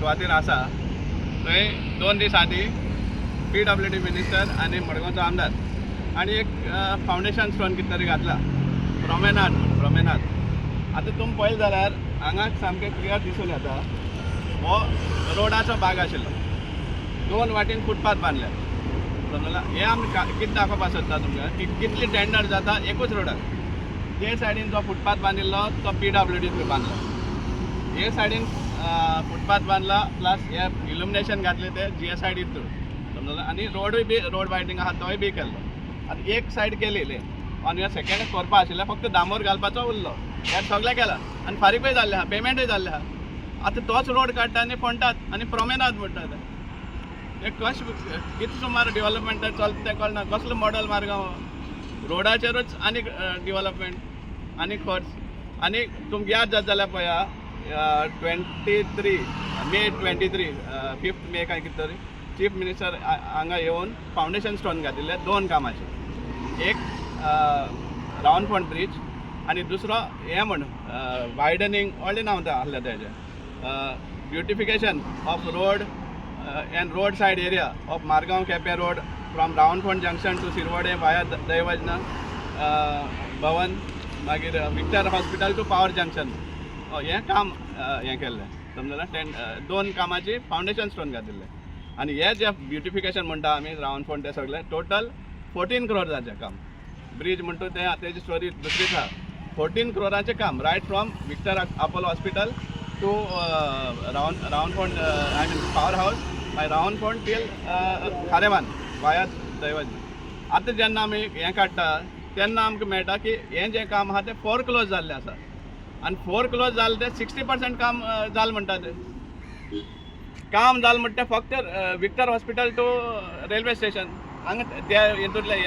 सुवातेर आसा थंय 2 दीस आदी PWD मिनिस्टर आनी मडगांवचो आमदार आनी एक फावंडेशन स्टोन कितें तरी घातला प्रमेनाद आतां तुमी पळयलें जाल्यार हांगा सामकें क्लियर दिसून येता हो रोडाचो भाग आशिल्लो 2 वाटेन फुटपाथ बांदल्या समजला हे आमी कितें दाखोवपाक सोदता तुमकां की कितली टेंडर जाता एकूच रोडाक ते सायडीन जो फुटपाथ बांदिल्लो तो PWD बांदलो हे सायडीन फुटपाथ बांदला प्लस हे इल्युमिनेशन घातले ते GSID थ्रू समजला आनी रोडूय बी रोड वायडींग आहा तोय बी केल्लो आनी एक सायड केलेले आनी सेकेंड करपा आशिल्लें फक्त डांबोर घालपाचो उरलो हे सगळें केलां आनी फारीकूय जाल्लें आहा पेमेंटूय जाल्लें आहा आतां तोच रोड काडटा आनी फोंडटात आनी प्रॉमेनाद म्हणटात हे कितें सुमार डेव्हलपमेंट चलता तें कळना कसलो मॉडल मार्गांव रोडाचेरूच आनी डेव्हलपमेंट आनी खर्च आनी तुमकां याद जाता जाल्यार पळया 23 मे काय कितें तरी चीफ मिनिस्टर हांगा येवन फावंडेशन स्टोन घातिल्ले 2 कामाचे एक रावनफोंड ब्रीज आनी दुसरो हे म्हण वायडनींग व्हडलें नांव आसलें तेजें beautification of road and road side area of Margao Quepem road from Rawanfond junction to Sirvodem via Daivadnya Bhavan मागीर Victor hospital to power junction हें काम हें केल्लें समजलें 2 कामाची फावंडेशन स्टोन घातिल्लें आनी हे जे ब्युटिफिकेशन म्हणटा आमी रावनफोंड तें सगळें टोटल 14 crore जाचें काम ब्रीज म्हणटा तें तेजी स्टोरी दुसरीच आहा 14 crore काम right from Victor Apollo hospital to Rawanfond I mean power house मागीर रावनफोंड टील खारेमान वाया दैवजना आतां जेन्ना आमी हें काडटा तेन्ना आमकां मेळटा की हें जें काम आहा तें 4 क्लोज जाल्लें आसा आनी 4 क्लोज जालें तें 60% काम जालें म्हणटा तें काम जालें म्हणटा फक्त Victor hospital to railway station हांगा त्या हितूंतले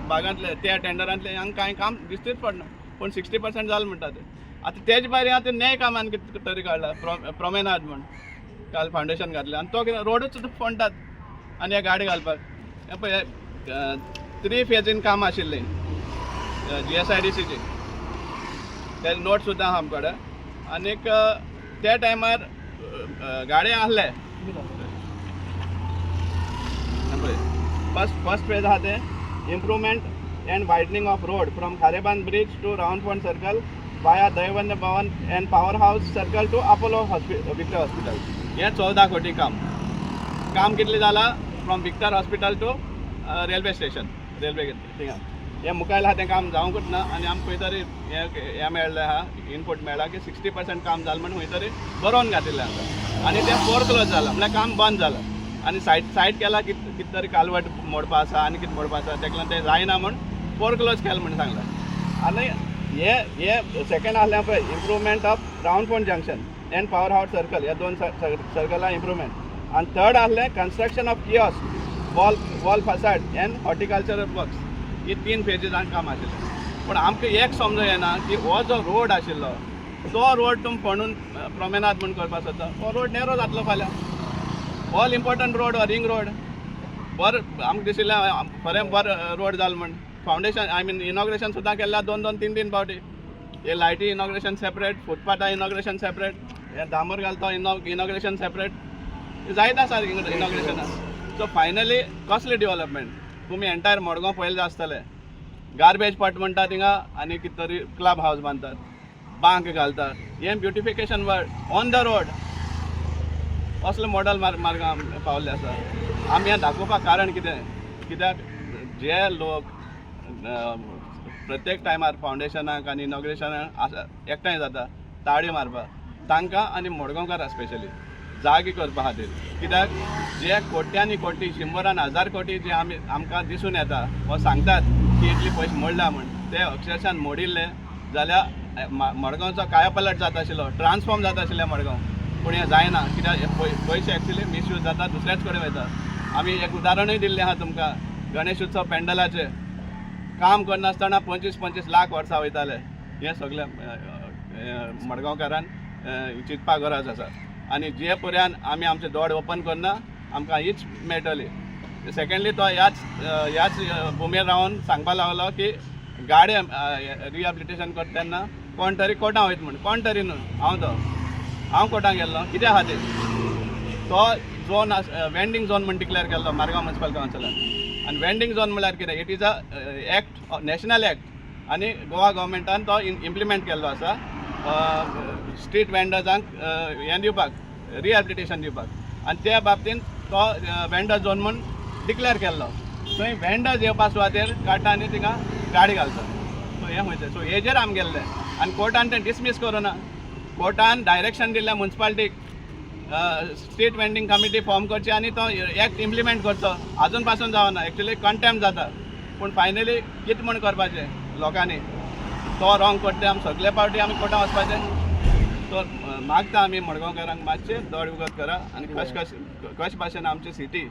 भागांतले त्या टेंडरांतले हांगा कांय काम दिश्टीच पडना पूण 60% जालें म्हणटा तें आतां तेजे भायर आतां नये कामान कितें तरी काडला प्रॉमेनाद म्हण काल फावंडेशन घातलें आनी तो कितें रोडूच फोंडटात आनी हे गाडी घालपाक हे पळय 3 फेजीन काम आशिल्लें GSIDCची ते नोट सुद्दां आहा आमचे कडेन आनीक त्या टायमार गाडी आहले फर्स्ट फेज आहा तें improvement and widening of road from Kharebandh bridge to Rawanfond circle via Daivadnya Bhavan and power house circle to Apollo Victor hospital हे 14 कोटी काम कितलें जाला from Victor hospital to railway station railway थिंगा हे मुखायल आहा तें काम जावंकूच ना आनी आमकां खंय तरी हें मेळ्ळें आहा इनपूट मेळ्ळा की 60% काम जालें म्हणून खंय तरी बरोवन घातिल्लें आसा आनी तें 4 क्लोज जालां म्हळ्यार काम बंद जालां आनी सायड केला कितें तरी कालवट मोडपा आसा आनी कितें मोडपा आसा तेका लागून तें जायना म्हूण 4 क्लोज केलें म्हणून सांगलां आनी हे सेकेंड आहलें पळय improvement of Rawanfond junction and power house circle ह्या 2 सर्कलां इम्प्रूवमेंट आनी थर्ड आहलें construction of kiosk wall facade and horticultural works ही 3 फेजीजान काम आशिल्लें पूण आमकां एक समजूं येना की हो जो रोड आशिल्लो तो रोड तुमी फोंडून प्रॉमेनाद म्हूण करपाक सोदता हो रोड नेरो जातलो फाल्यां ऑल इम्पॉर्टंट रोड हो रिंग रोड बरो आमकां दिशिल्लें खरें बरो रोड जालो म्हण फावंडेशन आय मीन इनॉग्रेशन सुद्दां केल्लें 2-3 फावटी हे लायटी इनॉग्रेशन सेपरेट फुटपाथा इनॉग्रेशन सेपरेट हे डांबर घालता इनॉग्रेशन सेपरेट जायत आसा इनॉग्रेशनाक सो फायनली कसलें डेव्हलपमेंट तुमी एंटायर मडगांव पयलें आसतलें गार्बेज पट म्हणटा थिंगा आनी कितें तरी क्लब हावस बांदतात बांक घालतात हें beautification word on the road असलें मॉडल मार्गां पावल्ले आसा आमी हें दाखोवपाक कारण कित्याक जे लोक प्रत्येक टायमार फावंडेशनाक आनी इनॉग्रेशनाक एकठांय जाता ताळयो मारपाक तांकां आनी मडगांवकारांक स्पेशली जागे करपा खातीर कित्याक जे कोट्यांनी कोटी 100,000 कोटी जे आमकां दिसून येता वा सांगतात की इतले पयशे मोडला म्हण ते अक्षरशान मोडिल्ले जाल्यार मडगांवचो कायापलट जाता आशिल्लो ट्रान्सफॉर्म जाता आशिल्लें मडगांव पूण हें जायना कित्याक पयशे एक्चुली मिसयूज जाता दुसऱ्याच कडेन वयता आमी एक उदाहरणूय दिल्लें आहा तुमकां गणेश उत्सव पेंडलाचें काम करनासतना 25-25 लाख वर्सां वयताले हें सगळें मडगांवकारान चिंतपाक गरज आसा आनी जे पर्यान आमी आमचे दोळ ओपन करना आमकां हीच मेळटली सेकेंडली तो ह्याच भुमीर रावन सांगपाक लागलो की गाडी रिहॅबिलिटेशन करता तेन्ना कोण तरी कोर्टां वयता म्हण कोण तरी न्हू हांव कोर्टाक गेल्लो कित्या खातीर तो झोन वेंडिंग झोन म्हण डिक्लेअर केल्लो मारगांव म्युनिसिपल कावन्सिलान आनी वेंडिंग झोन म्हळ्यार कितें it is a act national act आनी गोवा गव्हर्मेंटान तो इम्प्लिमेंट केल्लो आसा स्ट्रीट वेंडर्सांक हें दिवपाक रिहॅबिलिटेशन दिवपाक आनी त्या बाबतींत तो वेंडर झोन म्हूण डिक्लेअर केल्लो थंय वेंडर्स येवपा सुवातेर काडटा आनी थिंगा गाडी घालता सो हें वयता सो हेजेर आमी गेल्ले आनी कोर्टान तें डिसमीस करूना कोर्टान डायरेक्शन दिल्लें म्युनिसिपालिटीक स्ट्रीट वेंडिंग कमिटी फॉर्म करची आनी तो एक्ट इम्प्लिमेंट करचो आजून पासून जावना एक्चुली कंटेम्प्ट जाता पूण फायनली कितें म्हूण करपाचें लोकांनी तो रॉंग करता आमी सगळे पावटी आमी कोर्टान वचपाचें सो मागता आमी मडगांवकारांक मातशें दड उगत करा आनी कशे भाशेन आमची सिटी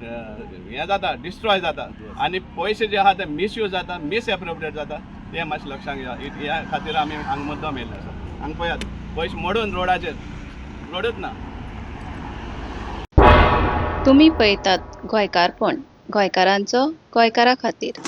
हें जाता डिस्ट्रॉय जाता आनी पयशे जे आहा ते मिसयूज जाता मिसएप्रोप्रिएट जाता तें मातशें लक्षांत घेया ह्या खातीर आमी हांगा मुद्दम येयल्ले आसा हांगा पळयात पयशे मोडून रोडाचेर रोडूच ना. तुम्ही पळयतात गोंयकारपण गोंयकारांचो गोंयकारा खातीर.